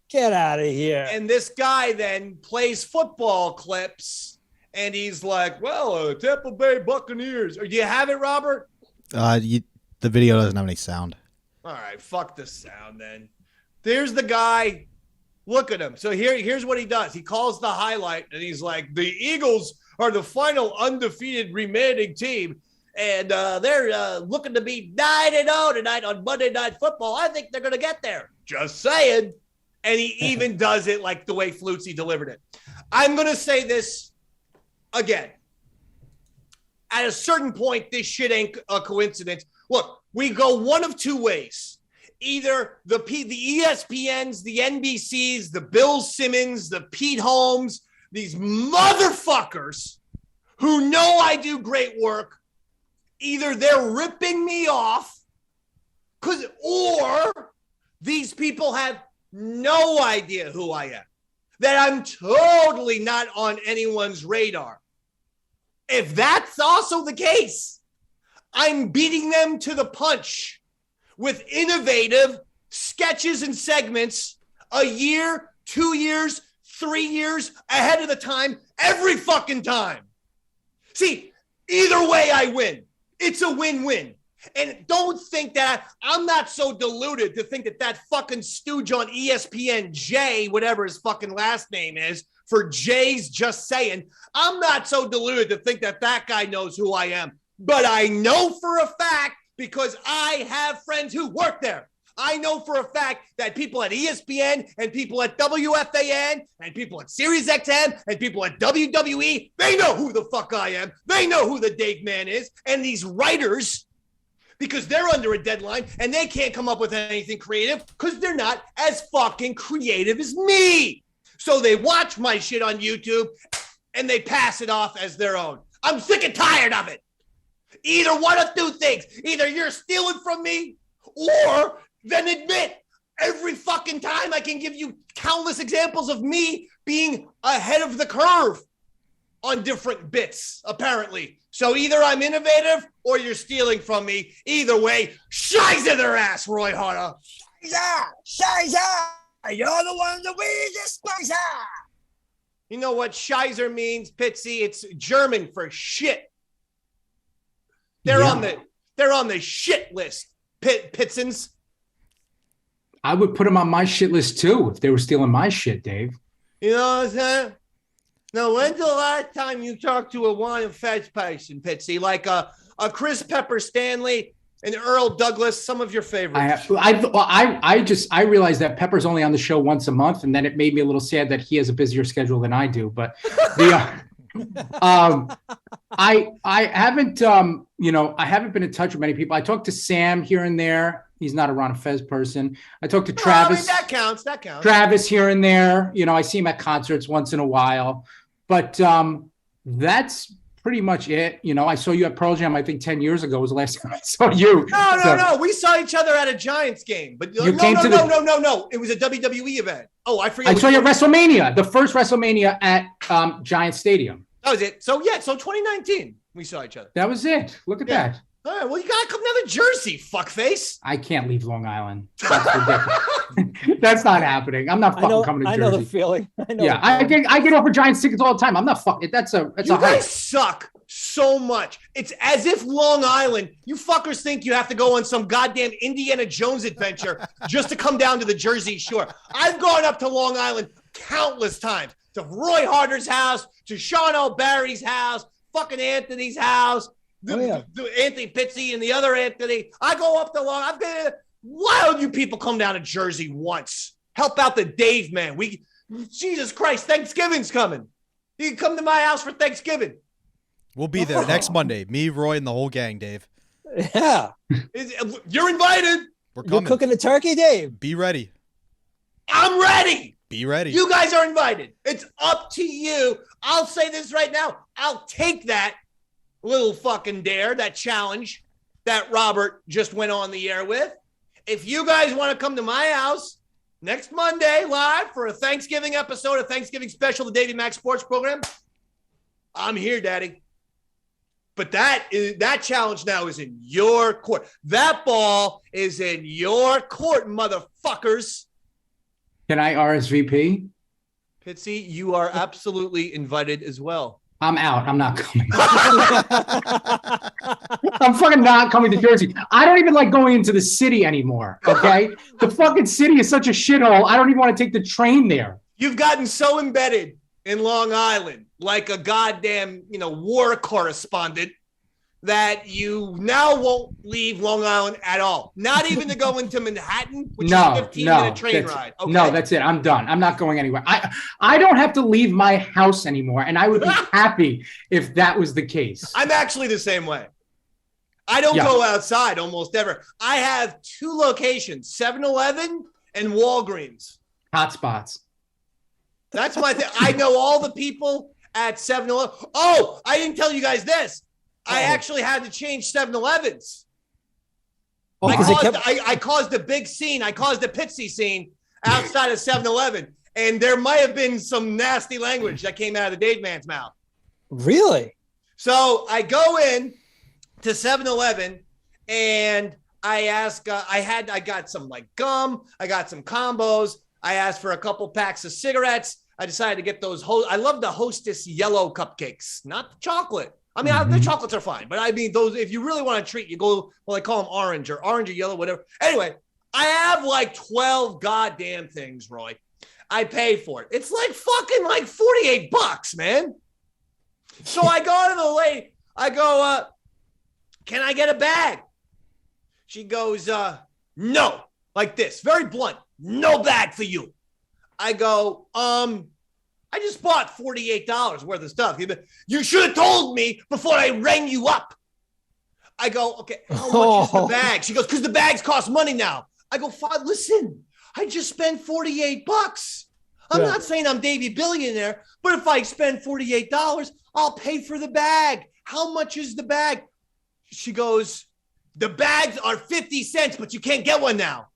Get out of here. And this guy then plays football clips, and he's like, Tampa Bay Buccaneers. Do you have it, Robert? The video doesn't have any sound. All right, fuck the sound then. There's the guy. Look at him. So here's what he does. He calls the highlight, and he's like, the Eagles are the final undefeated remaining team, and they're looking to be 9-0 tonight on Monday Night Football. I think they're going to get there. Just saying. And he even does it like the way Flutzy delivered it. I'm going to say this again, at a certain point, this shit ain't a coincidence. Look, we go one of two ways. Either the ESPNs, the NBCs, the Bill Simmons, the Pete Holmes, these motherfuckers who know I do great work, either they're ripping me off, or these people have no idea who I am, that I'm totally not on anyone's radar. If that's also the case, I'm beating them to the punch with innovative sketches and segments a year, 2 years, 3 years ahead of the time, every fucking time. See, either way I win. It's a win-win. And don't think that I'm not so deluded to think that fucking stooge on ESPN, Jay, whatever his fucking last name is, for Jay's Just Saying, I'm not so deluded to think that guy knows who I am. But I know for a fact, because I have friends who work there, I know for a fact that people at ESPN and people at WFAN and people at SiriusXM and people at WWE, they know who the fuck I am. They know who the Dave Man is. And these writers, because they're under a deadline and they can't come up with anything creative because they're not as fucking creative as me. So they watch my shit on YouTube and they pass it off as their own. I'm sick and tired of it. Either one of two things. Either you're stealing from me, or then admit every fucking time I can give you countless examples of me being ahead of the curve on different bits, apparently. So either I'm innovative or you're stealing from me. Either way, shiza their ass, Roy Harder. Shiza! You're the one that we despise. You know what shizer means, Pitzy? It's German for shit. They're on the shit list, Pitsons. I would put them on my shit list too if they were stealing my shit, Dave. You know what I'm saying? Now, when's the last time you talked to a Ron Fez person, Pitzy? Like a Chris Pepper Stanley and Earl Douglas, some of your favorites. I realized that Pepper's only on the show once a month, and then it made me a little sad that he has a busier schedule than I do. But I haven't I haven't been in touch with many people. I talked to Sam here and there. He's not a Ron Fez person. I talked to Travis. That counts. Travis here and there. I see him at concerts once in a while. But that's pretty much it. I saw you at Pearl Jam, I think 10 years ago was the last time I saw you. No. We saw each other at a Giants game. But no. It was a WWE event. Oh, I forget. I saw you at WrestleMania, the first WrestleMania at Giants Stadium. That was it. So 2019, we saw each other. That was it. Look at that. All right, well, you got to come down to Jersey, fuckface. I can't leave Long Island. That's ridiculous. That's not happening. I'm not fucking coming to Jersey. I know the feeling. I get offered Giants tickets all the time. I'm not fucking. You guys suck so much. It's as if Long Island, you fuckers think you have to go on some goddamn Indiana Jones adventure just to come down to the Jersey Shore. I've gone up to Long Island countless times, to Roy Harder's house, to Sean O'Barry's house, fucking Anthony's house. The Anthony Pitzy and the other Anthony. I go up to Long. I've been. Why don't you people come down to Jersey once? Help out the Dave man. Jesus Christ, Thanksgiving's coming. You can come to my house for Thanksgiving. We'll be there next Monday. Me, Roy, and the whole gang, Dave. Yeah. You're invited. We're coming. You're cooking the turkey, Dave. Be ready. I'm ready. Be ready. You guys are invited. It's up to you. I'll say this right now. I'll take that little fucking dare, that challenge that Robert just went on the air with. If you guys want to come to my house next Monday live for a Thanksgiving episode, a Thanksgiving special, the Davey Mac Sports Program, I'm here, Daddy. But that challenge now is in your court. That ball is in your court, motherfuckers. Can I RSVP? Pitzy, you are absolutely invited as well. I'm out. I'm not coming. I'm fucking not coming to Jersey. I don't even like going into the city anymore, okay? The fucking city is such a shithole. I don't even want to take the train there. You've gotten so embedded in Long Island, like a goddamn, war correspondent, that you now won't leave Long Island at all. Not even to go into Manhattan, which is a 15-minute train ride. Okay. No, that's it. I'm done. I'm not going anywhere. I don't have to leave my house anymore, and I would be happy if that was the case. I'm actually the same way. I don't go outside almost ever. I have 2 locations, 7-Eleven and Walgreens. Hot spots. That's my thing. I know all the people at 7-Eleven. Oh, I didn't tell you guys this. I actually had to change 7-Elevens. I caused a big scene. I caused a Pitzy scene outside of 7-Eleven. And there might have been some nasty language that came out of the Dave man's mouth. Really? So I go in to 7-Eleven and I ask, I got some like gum. I got some combos. I asked for a couple packs of cigarettes. I decided to get those. I love the Hostess yellow cupcakes, not the chocolate. I mean, the chocolates are fine, but I mean, those, if you really want to treat, you go, well, I call them orange or yellow, whatever. Anyway, I have like 12 goddamn things, Roy. I pay for it. It's like fucking like $48, man. So I go to the lady. I go, can I get a bag? She goes, no, like this, very blunt. No bag for you. I go, I just bought $48 worth of stuff. You should have told me before I rang you up. I go, okay, how much is the bag? She goes, because the bags cost money now. I go, fine, listen, I just spent $48. I'm not saying I'm Davey Billionaire, but if I spend $48, I'll pay for the bag. How much is the bag? She goes, the bags are 50 cents, but you can't get one now.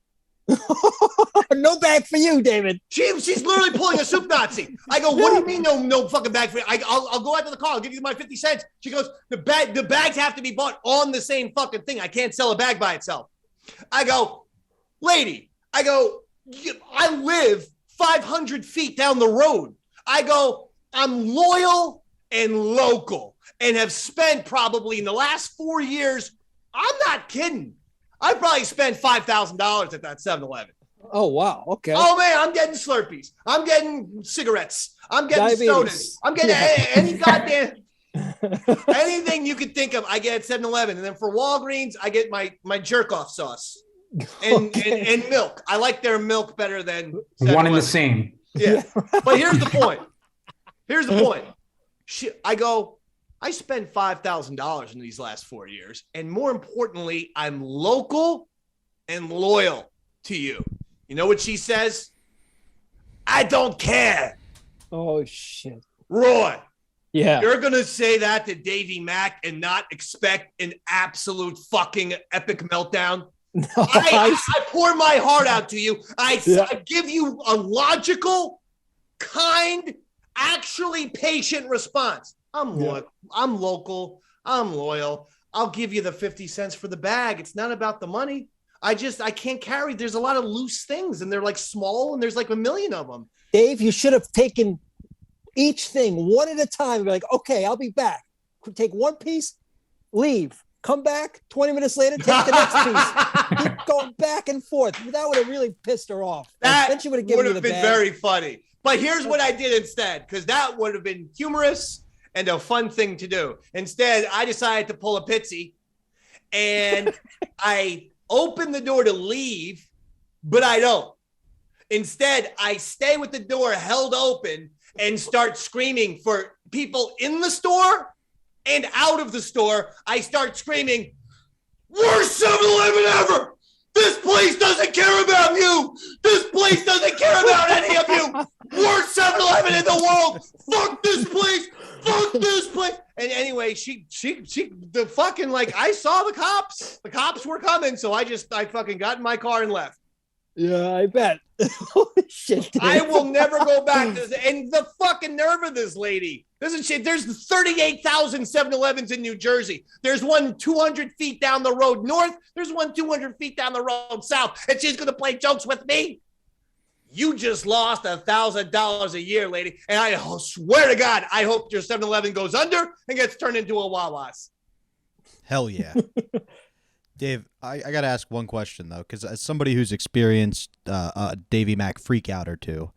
No bag for you, David. She's literally pulling a soup Nazi. I go, what do you mean no fucking bag for you? I'll go out to the car. I'll give you my 50 cents. She goes, the bags have to be bought on the same fucking thing. I can't sell a bag by itself. I go, lady, I live 500 feet down the road. I go, I'm loyal and local and have spent probably in the last 4 years, I'm not kidding, I probably spent $5,000 at that 7-Eleven. Oh, wow. Okay. Oh, man, I'm getting Slurpees. I'm getting cigarettes. I'm getting sodas. I'm getting any goddamn anything you could think of, I get at 7-Eleven. And then for Walgreens, I get my jerk-off sauce and milk. I like their milk better than 7-Eleven. One and the same. Yeah. But here's the point. I spent $5,000 in these last 4 years. And more importantly, I'm local and loyal to you. You know what she says? I don't care. Oh, shit. Roy. Yeah. You're going to say that to Davey Mac and not expect an absolute fucking epic meltdown? No, I pour my heart out to you. I give you a logical, kind, actually patient response. I'm loyal. I'm local. I'm loyal. I'll give you the 50 cents for the bag. It's not about the money. I can't carry. There's a lot of loose things and they're like small and there's like a million of them. Dave, you should have taken each thing one at a time and be like, okay, I'll be back. Take one piece, leave, come back 20 minutes later, take the next piece. Keep going back and forth. That would have really pissed her off. Then she would have given you the bag. Very funny. But here's what I did instead, because that would have been humorous and a fun thing to do. Instead, I decided to pull a Pitzy, and I open the door to leave, but I don't. Instead, I stay with the door held open and start screaming for people in the store and out of the store. I start screaming, worst 7-Eleven ever! This place doesn't care about you! This place doesn't care about any of you! Worst 7-Eleven in the world! Fuck this place! Fuck this place! And anyway, she the fucking, like, I saw the cops. The cops were coming, so I fucking got in my car and left. Yeah, I bet. Holy shit. Dude. I will never go back to this. And the fucking nerve of this lady. There's 38,000 7-Elevens in New Jersey. There's one 200 feet down the road north. There's one 200 feet down the road south. And she's going to play jokes with me? You just lost $1,000 a year, lady. And I swear to God, I hope your 7-Eleven goes under and gets turned into a Wawa's. Hell yeah. Dave, I got to ask one question, though, because as somebody who's experienced a Davey Mac freak out or two,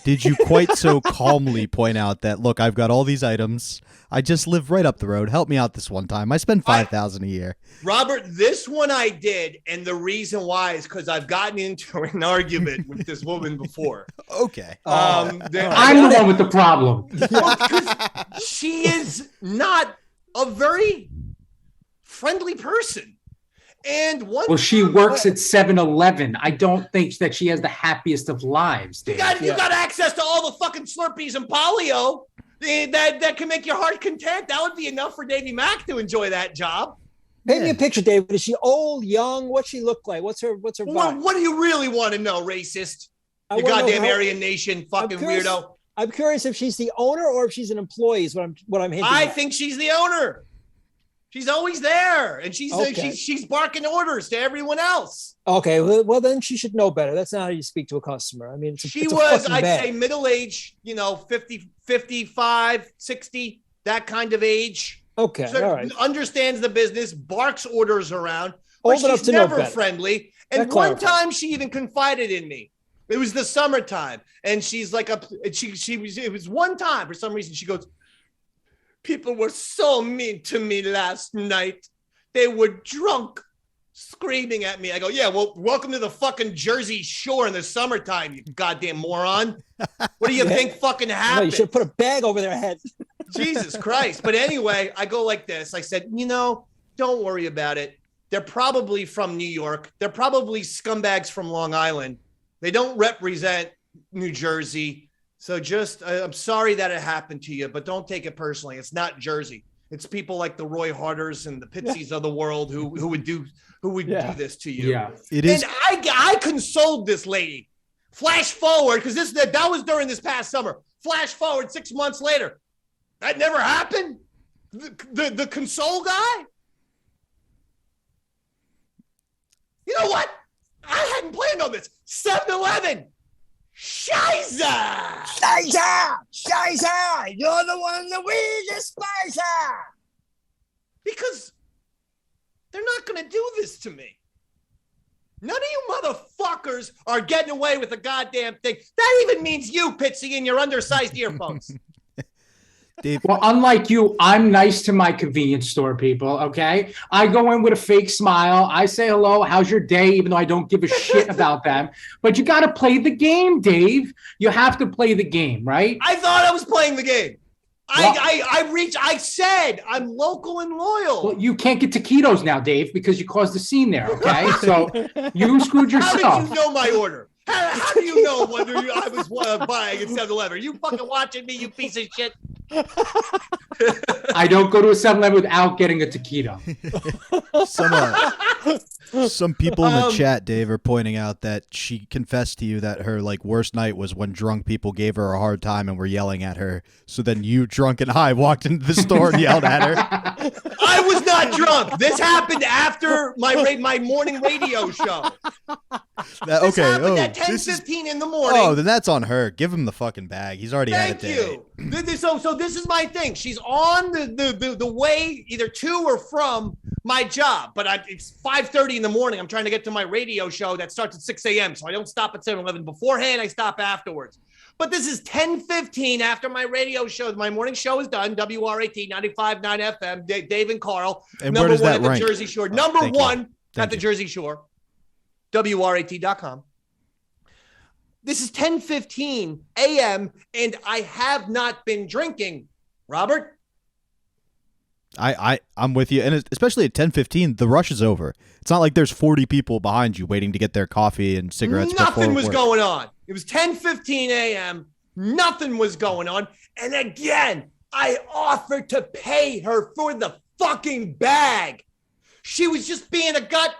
did you quite so calmly point out that, look, I've got all these items. I just live right up the road. Help me out this one time. I spend $5,000 a year. Robert, this one I did, and the reason why is because I've gotten into an argument with this woman before. Okay. I'm the one with the problem. Well, because she is not a very friendly person. And well, she works at 7-Eleven. I don't think that she has the happiest of lives, Dave. You got access to all the fucking Slurpees and Polio that can make your heart content. That would be enough for Davey Mac to enjoy that job. Paint me a picture, David. Is she old, young? What's she look like? What's her vibe? What do you really want to know, racist? You goddamn Aryan Nation fucking weirdo. I'm curious if she's the owner or if she's an employee is what I'm hinting I at. think she's the owner. She's always there, and she's barking orders to everyone else. Okay, well then she should know better. That's not how you speak to a customer. I mean, she was, I'd say, middle age, 50, 55, 60, that kind of age. Okay, so all right. Understands the business, barks orders around, but Old enough she's to know never better. friendly. And one time she even confided in me. It was the summertime, and she's like, it was one time for some reason she goes, people were so mean to me last night. They were drunk, screaming at me. I go, yeah, well, welcome to the fucking Jersey Shore in the summertime, you goddamn moron. What do you think fucking happened? No, you should put a bag over their head. Jesus Christ. But anyway, I go like this. I said, don't worry about it. They're probably from New York. They're probably scumbags from Long Island. They don't represent New Jersey. So I'm sorry that it happened to you, but don't take it personally. It's not Jersey. It's people like the Roy Harders and the Pitzies of the world who would do this to you. Yeah, it is. And I consoled this lady. Flash forward, because that was during this past summer. Flash forward 6 months later. That never happened. The console guy. You know what? I hadn't planned on this. 7-Eleven. Scheiße! You're the one that we despise. Because they're not going to do this to me. None of you motherfuckers are getting away with a goddamn thing. That even means you, Pitzy, in your undersized earphones. Dave. Well, unlike you, I'm nice to my convenience store people, okay? I go in with a fake smile. I say hello, how's your day, even though I don't give a shit about them. But you got to play the game, Dave. You have to play the game, right? I thought I was playing the game. I said I'm local and loyal. Well, you can't get taquitos now, Dave, because you caused a scene there, okay? So you screwed yourself. How did you know my order? How do you know whether I was buying at 7-Eleven? Are you fucking watching me, you piece of shit? I don't go to a 7-Eleven without getting a taquito. Some people in the chat, Dave, are pointing out that she confessed to you that her worst night was when drunk people gave her a hard time and were yelling at her. So then you, drunk and high, walked into the store and yelled at her. I was not drunk. This happened after my morning radio show. This happened at 10:15 in the morning. Oh, then that's on her. Give him the fucking bag. He's already had a day. Thank you. So this is my thing. She's on the way either to or from my job, but it's 5:30 in the morning. I'm trying to get to my radio show that starts at 6 a.m. So I don't stop at 7-Eleven beforehand. I stop afterwards. But this is 10:15 after my radio show. My morning show is done. WRAT 95.9 FM. Dave and Carl. And where does that rank? At the Jersey Shore. Number one at the Jersey Shore. WRAT.com. This is 10:15 a.m. and I have not been drinking. Robert? I'm with you, and especially at 10:15, the rush is over. It's not like there's 40 people behind you waiting to get their coffee and cigarettes. Nothing was going on. It was 10:15 a.m. Nothing was going on, and again, I offered to pay her for the fucking bag. She was just being a gut.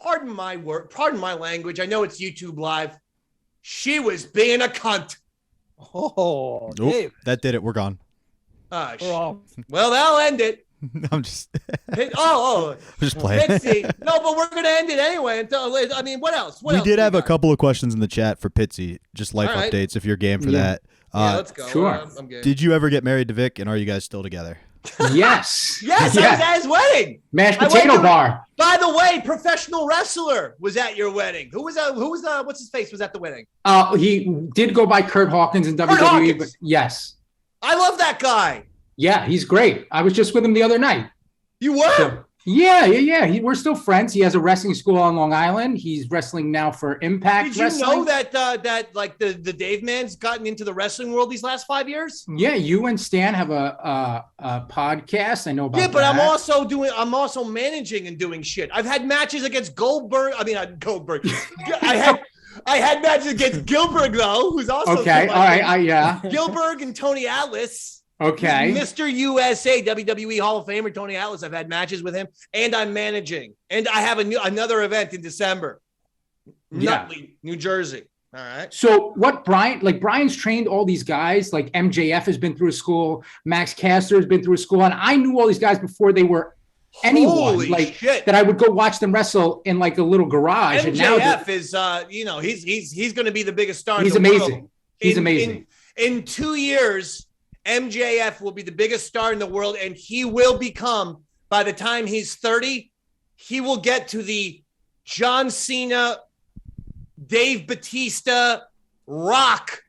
Pardon my word. Pardon my language. I know it's YouTube Live. She was being a cunt. Oh, Dave. That did it. We're gone. Well, that'll end it. I'm just. I'm just playing. No, but we're gonna end it anyway. What else? We did have a couple of questions in the chat for Pitzy, just life updates. If you're game for that, yeah, let's go. Sure. I'm good. Did you ever get married to Vic, and are you guys still together? Yes. Yes, I was at his wedding. Mashed potato bar. By the way, professional wrestler was at your wedding. Who was what's his face was at the wedding? He did go by Kurt Hawkins in WWE, but yes. I love that guy. Yeah, he's great. I was just with him the other night. You were? So, yeah. We're still friends. He has a wrestling school on Long Island. He's wrestling now for Impact Wrestling. Did you know that like the Dave man's gotten into the wrestling world these last 5 years? Yeah, you and Stan have a podcast. I know about that. Yeah, but I'm also managing and doing shit. I've had matches against Goldberg. I mean, not Goldberg. I had matches against Gilbert though, who's also okay. All right, yeah. Gilbert and Tony Atlas. Okay. Mr. USA, WWE Hall of Famer Tony Atlas. I've had matches with him, and I'm managing. And I have another event in December. Nutley, New Jersey. All right. So Brian's trained all these guys. Like MJF has been through a school. Max Caster has been through a school. And I knew all these guys before they were anyone. Holy like shit. That I would go watch them wrestle in like a little garage. MJF and now is, he's going to be the biggest star. He's in the amazing. World. He's amazing. In 2 years, MJF will be the biggest star in the world, and he will become, by the time he's 30, he will get to the John Cena, Dave Bautista, Rock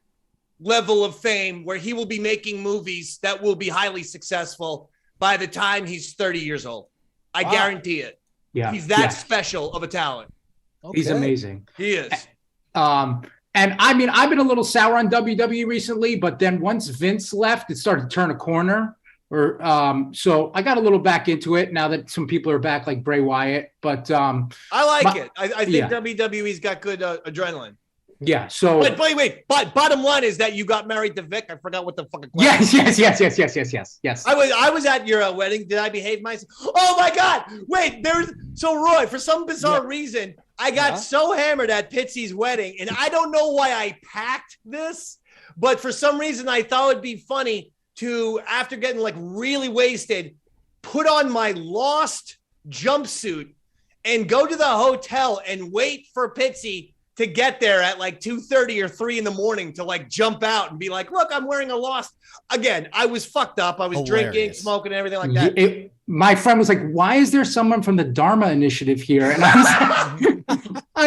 level of fame, where he will be making movies that will be highly successful by the time he's 30 years old. I guarantee it. Yeah, he's that special of a talent. Okay. He's amazing. He is. And I mean, I've been a little sour on WWE recently, but then once Vince left, it started to turn a corner. So I got a little back into it now that some people are back, like Bray Wyatt. But I like it. I think WWE's got good adrenaline. Yeah. So wait. But bottom line is that you got married to Vic. I forgot what the fucking yes. I was at your wedding. Did I behave myself? Oh my God! Wait, Roy, for some bizarre reason, I got so hammered at Pitzy's wedding, and I don't know why I packed this, but for some reason I thought it'd be funny to, after getting like really wasted, put on my lost jumpsuit and go to the hotel and wait for Pitzy to get there at like 2:30 or 3 in the morning to like jump out and be like, look, I'm wearing a lost. Again, I was fucked up. I was drinking, smoking, and everything like that. My friend was like, why is there someone from the Dharma Initiative here? And I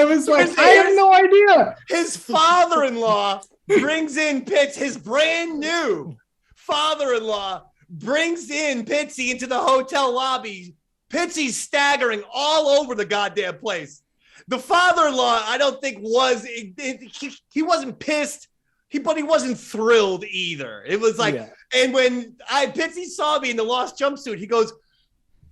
was like, I have no idea. His father-in-law brings in his brand new father-in-law brings in Pitzy into the hotel lobby. Pitzy's staggering all over the goddamn place. The father-in-law, I don't think he wasn't pissed, but he wasn't thrilled either. It was like, and when Pitzy saw me in the lost jumpsuit, he goes,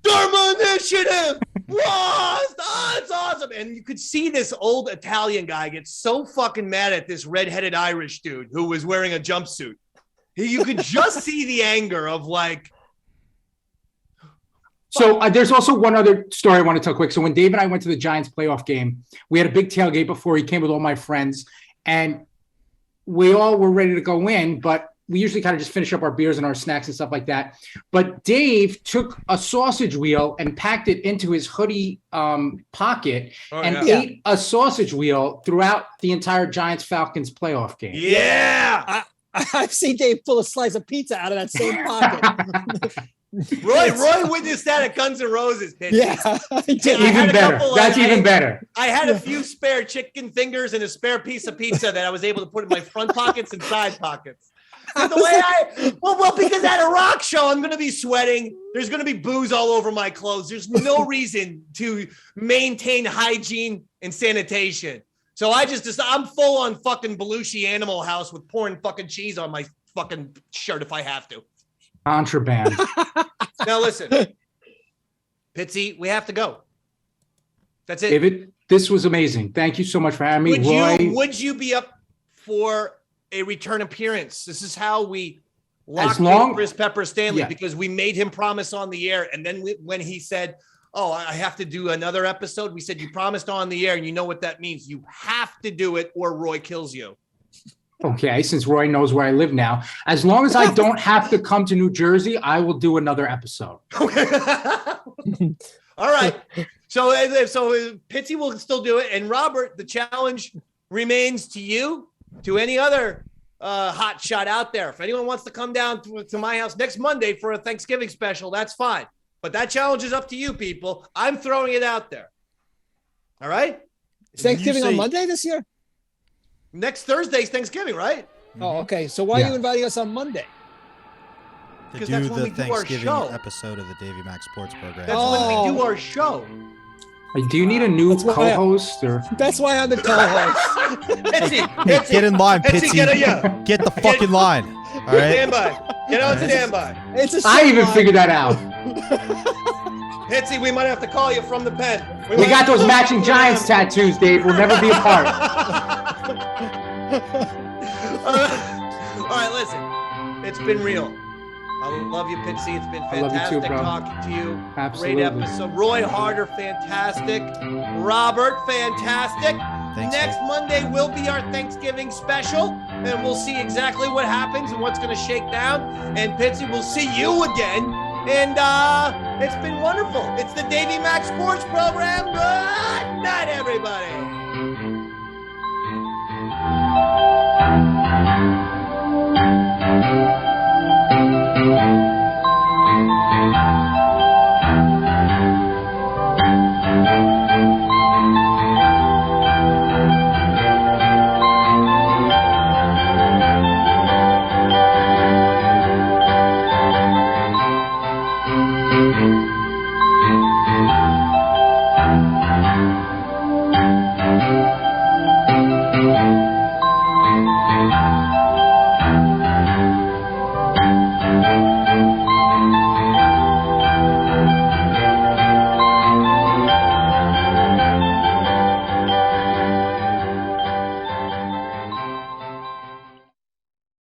Dharma Initiative! Lost! Oh, it's awesome. And you could see this old Italian guy get so fucking mad at this redheaded Irish dude who was wearing a jumpsuit. You could just see the anger of like. So there's also one other story I want to tell quick. So when Dave and I went to the Giants playoff game, we had a big tailgate before. He came with all my friends, and we all were ready to go in, but we usually kind of just finish up our beers and our snacks and stuff like that. But Dave took a sausage wheel and packed it into his hoodie pocket ate a sausage wheel throughout the entire Giants-Falcons playoff game. Yeah. I've seen Dave pull a slice of pizza out of that same pocket. Roy witnessed that at Guns N' Roses. Yeah, even better. That's even better. I had a few spare chicken fingers and a spare piece of pizza that I was able to put in my front pockets and side pockets. The way because at a rock show, I'm going to be sweating. There's going to be booze all over my clothes. There's no reason to maintain hygiene and sanitation. So I'm full on fucking Belushi Animal House with pouring fucking cheese on my fucking shirt if I have to. Contraband. Now listen, Pitzy, we have to go. That's it. David, this was amazing. Thank you so much for having me. Would you be up for a return appearance? This is how we locked in Chris Pepper Stanley because we made him promise on the air. And then when he said, oh, I have to do another episode, we said, you promised on the air, and you know what that means. You have to do it or Roy kills you. Okay, since Roy knows where I live now, as long as I don't have to come to New Jersey, I will do another episode. Okay. All right. So Pitzy will still do it. And Robert, the challenge remains to you, to any other hot shot out there. If anyone wants to come down to my house next Monday for a Thanksgiving special, that's fine. But that challenge is up to you, people. I'm throwing it out there. All right? Is Thanksgiving on Monday this year? Next Thursday's Thanksgiving, right? Oh, okay. So why are you inviting us on Monday? To do the Thanksgiving episode of the Davey Mac Sports Program. That's when we do our show. Do you need a new co-host? That's why I'm the co-host. Pitzy, get in line, Pitzy. Get the fucking line. All right. Stand by. Get on standby. I even figured that out. Pitzy, we might have to call you from the pen. We got those matching Giants tattoos, Dave. We'll never be apart. All right, listen. It's been real. I love you, Pitzy. It's been fantastic talking to you. Absolutely. Great episode. Roy Harder, fantastic. Robert, fantastic. Thanks, Next Monday will be our Thanksgiving special, and we'll see exactly what happens and what's going to shake down. And Pitzy, we'll see you again. And it's been wonderful. It's the Davey Mac Sports Program. Good night, everybody.